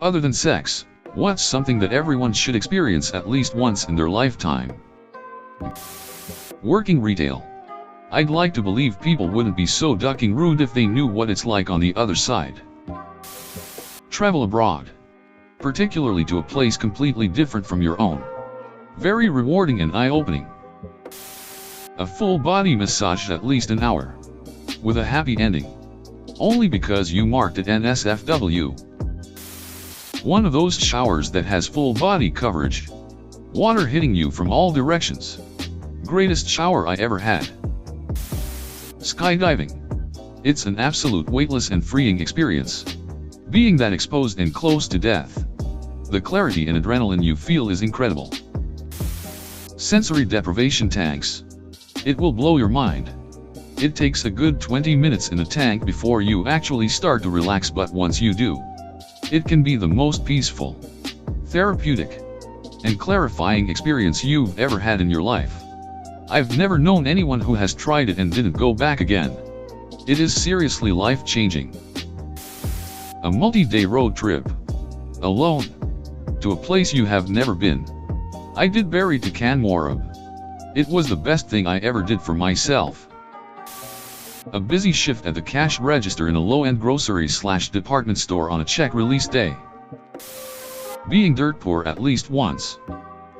Other than sex, what's something that everyone should experience at least once in their lifetime? Working retail. I'd like to believe people wouldn't be so ducking rude if they knew what it's like on the other side. Travel abroad. Particularly to a place completely different from your own. Very rewarding and eye-opening. A full body massage at least an hour. With a happy ending. Only because you marked it NSFW. One of those showers that has full body coverage. Water hitting you from all directions. Greatest shower I ever had. Skydiving. It's an absolute weightless and freeing experience. Being that exposed and close to death. The clarity and adrenaline you feel is incredible. Sensory deprivation tanks. It will blow your mind. It takes a good 20 minutes in a tank before you actually start to relax, but once you do, it can be the most peaceful, therapeutic, and clarifying experience you've ever had in your life. I've never known anyone who has tried it and didn't go back again. It is seriously life-changing. A multi-day road trip. Alone. To a place you have never been. I did Barrie to Canmorab. It was the best thing I ever did for myself. A busy shift at the cash register in a low-end grocery/department store on a check release day. Being dirt poor at least once.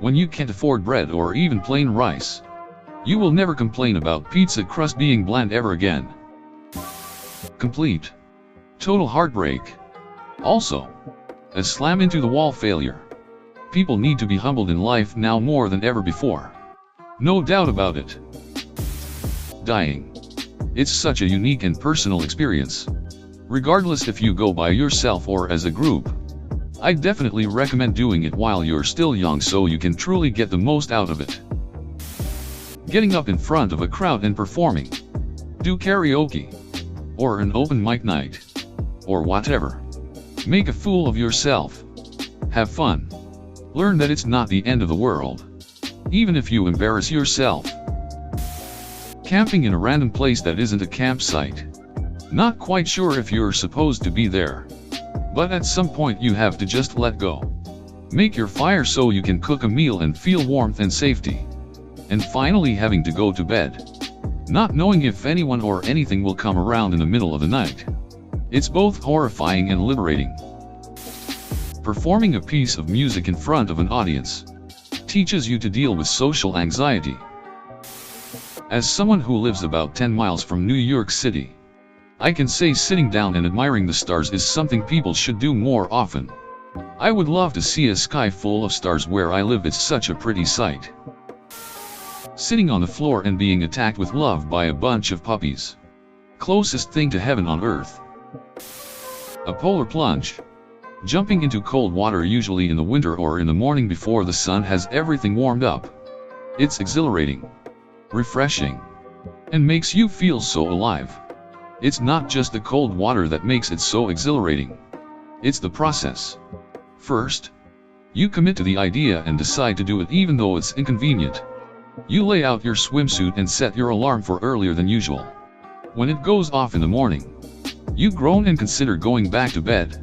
When you can't afford bread or even plain rice. You will never complain about pizza crust being bland ever again. Complete. Total heartbreak. Also, a slam into the wall failure. People need to be humbled in life now more than ever before. No doubt about it. Dying. It's such a unique and personal experience. Regardless if you go by yourself or as a group. I definitely recommend doing it while you're still young so you can truly get the most out of it. Getting up in front of a crowd and performing. Do karaoke. Or an open mic night. Or whatever. Make a fool of yourself. Have fun. Learn that it's not the end of the world. Even if you embarrass yourself. Camping in a random place that isn't a campsite. Not quite sure if you're supposed to be there. But at some point you have to just let go. Make your fire so you can cook a meal and feel warmth and safety. And finally having to go to bed. Not knowing if anyone or anything will come around in the middle of the night. It's both horrifying and liberating. Performing a piece of music in front of an audience teaches you to deal with social anxiety. As someone who lives about 10 miles from New York City, I can say sitting down and admiring the stars is something people should do more often. I would love to see a sky full of stars where I live. It's such a pretty sight. Sitting on the floor and being attacked with love by a bunch of puppies. Closest thing to heaven on earth. A polar plunge. Jumping into cold water usually in the winter or in the morning before the sun has everything warmed up. It's exhilarating. Refreshing. And makes you feel so alive. It's not just the cold water that makes it so exhilarating. It's the process. First, you commit to the idea and decide to do it even though it's inconvenient. You lay out your swimsuit and set your alarm for earlier than usual. When it goes off in the morning, you groan and consider going back to bed.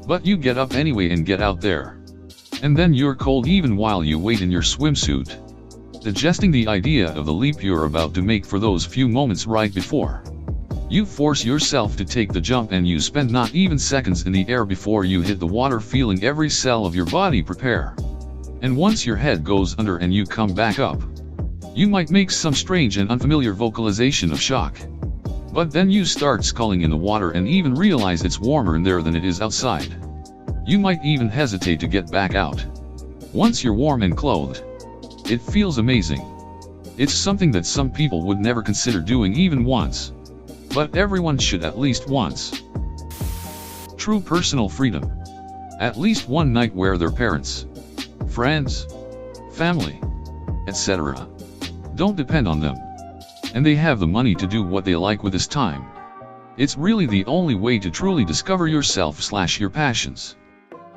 But you get up anyway and get out there. And then you're cold even while you wait in your swimsuit, digesting the idea of the leap you're about to make for those few moments right before. You force yourself to take the jump and you spend not even seconds in the air before you hit the water, feeling every cell of your body prepare. And once your head goes under and you come back up, you might make some strange and unfamiliar vocalization of shock. But then you start sculling in the water and even realize it's warmer in there than it is outside. You might even hesitate to get back out. Once you're warm and clothed, it feels amazing. It's something that some people would never consider doing even once. But everyone should at least once. True personal freedom. At least one night where their parents, friends, family, etc. don't depend on them. And they have the money to do what they like with this time. It's really the only way to truly discover yourself/your passions,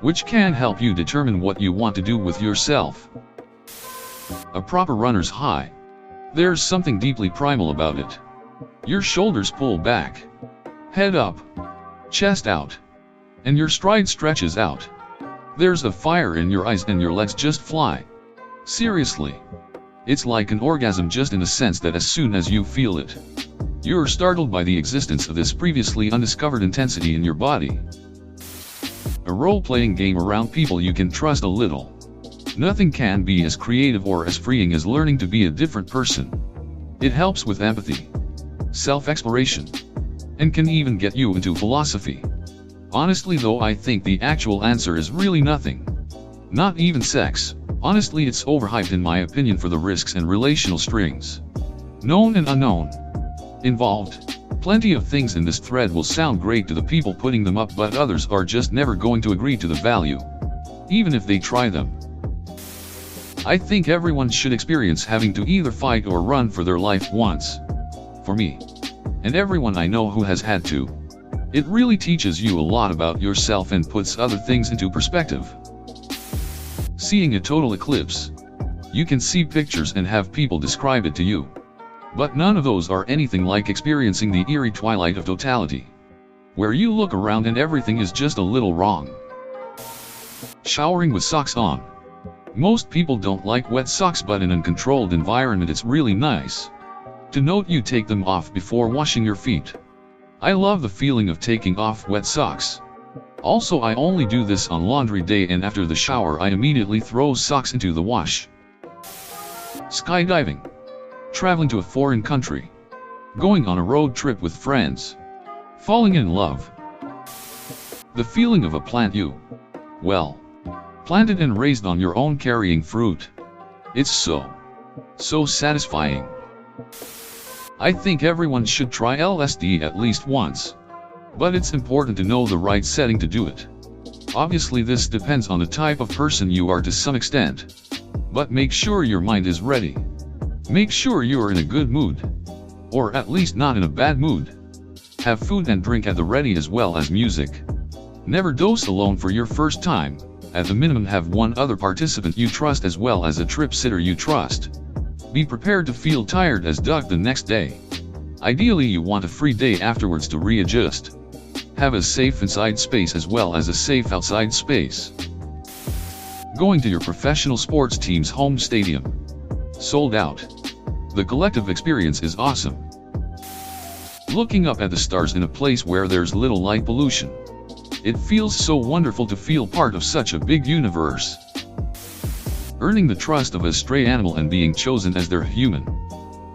which can help you determine what you want to do with yourself. A proper runner's high. There's something deeply primal about it. Your shoulders pull back. Head up, chest out, and your stride stretches out. There's a fire in your eyes and your legs just fly. Seriously. It's like an orgasm, just in the sense that as soon as you feel it, you're startled by the existence of this previously undiscovered intensity in your body. A role-playing game around people you can trust a little. Nothing can be as creative or as freeing as learning to be a different person. It helps with empathy, self-exploration, and can even get you into philosophy. Honestly though, I think the actual answer is really nothing. Not even sex. Honestly, it's overhyped in my opinion for the risks and relational strings, known and unknown, involved. Plenty of things in this thread will sound great to the people putting them up, but others are just never going to agree to the value, even if they try them. I think everyone should experience having to either fight or run for their life once. For me, and everyone I know who has had to, it really teaches you a lot about yourself and puts other things into perspective. Seeing a total eclipse. You can see pictures and have people describe it to you. But none of those are anything like experiencing the eerie twilight of totality, where you look around and everything is just a little wrong. Showering with socks on. Most people don't like wet socks, but in a controlled environment it's really nice to note you take them off before washing your feet. I love the feeling of taking off wet socks. Also, I only do this on laundry day, and after the shower I immediately throw socks into the wash. Skydiving. Traveling to a foreign country. Going on a road trip with friends. Falling in love. The feeling of a plant you, well, planted and raised on your own, carrying fruit. It's so satisfying. I think everyone should try LSD at least once. But it's important to know the right setting to do it. Obviously this depends on the type of person you are to some extent. But make sure your mind is ready. Make sure you are in a good mood. Or at least not in a bad mood. Have food and drink at the ready as well as music. Never dose alone for your first time. At the minimum have one other participant you trust as well as a trip sitter you trust. Be prepared to feel tired as duck the next day. Ideally you want a free day afterwards to readjust. Have a safe inside space as well as a safe outside space. Going to your professional sports team's home stadium. Sold out. The collective experience is awesome. Looking up at the stars in a place where there's little light pollution. It feels so wonderful to feel part of such a big universe. Earning the trust of a stray animal and being chosen as their human.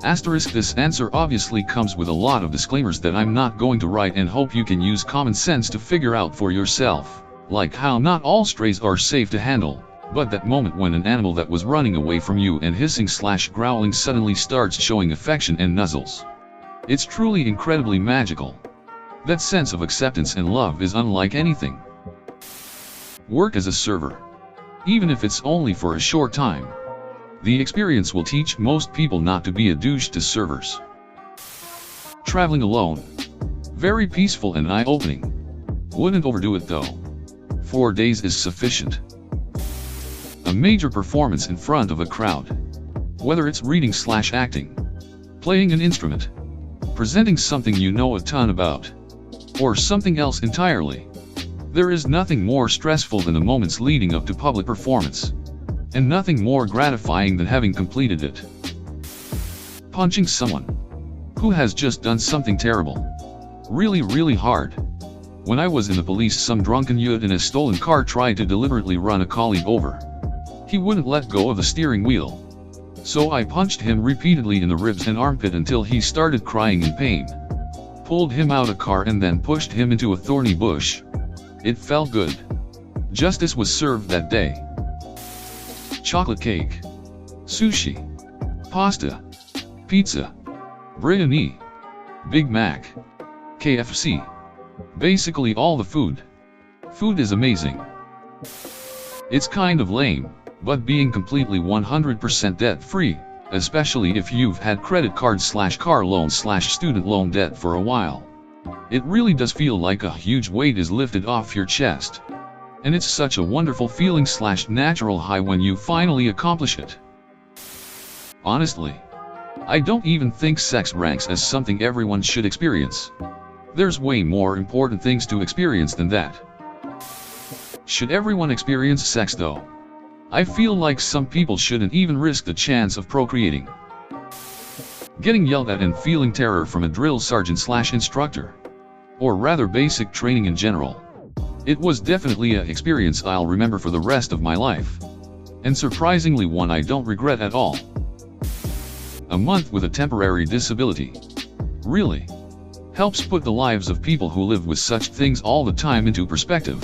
Asterisk, this answer obviously comes with a lot of disclaimers that I'm not going to write, and hope you can use common sense to figure out for yourself, like how not all strays are safe to handle, but that moment when an animal that was running away from you and hissing/growling suddenly starts showing affection and nuzzles. It's truly incredibly magical. That sense of acceptance and love is unlike anything. Work as a server. Even if it's only for a short time. The experience will teach most people not to be a douche to servers. Traveling alone. Very peaceful and eye-opening. Wouldn't overdo it though. 4 days is sufficient. A major performance in front of a crowd. Whether it's reading/acting, playing an instrument, presenting something you know a ton about, or something else entirely. There is nothing more stressful than the moments leading up to public performance. And nothing more gratifying than having completed it. Punching someone who has just done something terrible. Really hard. When I was in the police, some drunken youth in a stolen car tried to deliberately run a colleague over. He wouldn't let go of the steering wheel. So I punched him repeatedly in the ribs and armpit until he started crying in pain. Pulled him out of the car and then pushed him into a thorny bush. It felt good. Justice was served that day. Chocolate cake, sushi, pasta, pizza, biryani, Big Mac, KFC. Basically all the food. Food is amazing. It's kind of lame, but being completely 100% debt-free, especially if you've had credit card/car loan/student loan debt for a while. It really does feel like a huge weight is lifted off your chest. And it's such a wonderful feeling/natural high when you finally accomplish it. Honestly, I don't even think sex ranks as something everyone should experience. There's way more important things to experience than that. Should everyone experience sex though? I feel like some people shouldn't even risk the chance of procreating. Getting yelled at and feeling terror from a drill sergeant/instructor. Or rather basic training in general. It was definitely an experience I'll remember for the rest of my life. And surprisingly one I don't regret at all. A month with a temporary disability. Really helps put the lives of people who live with such things all the time into perspective.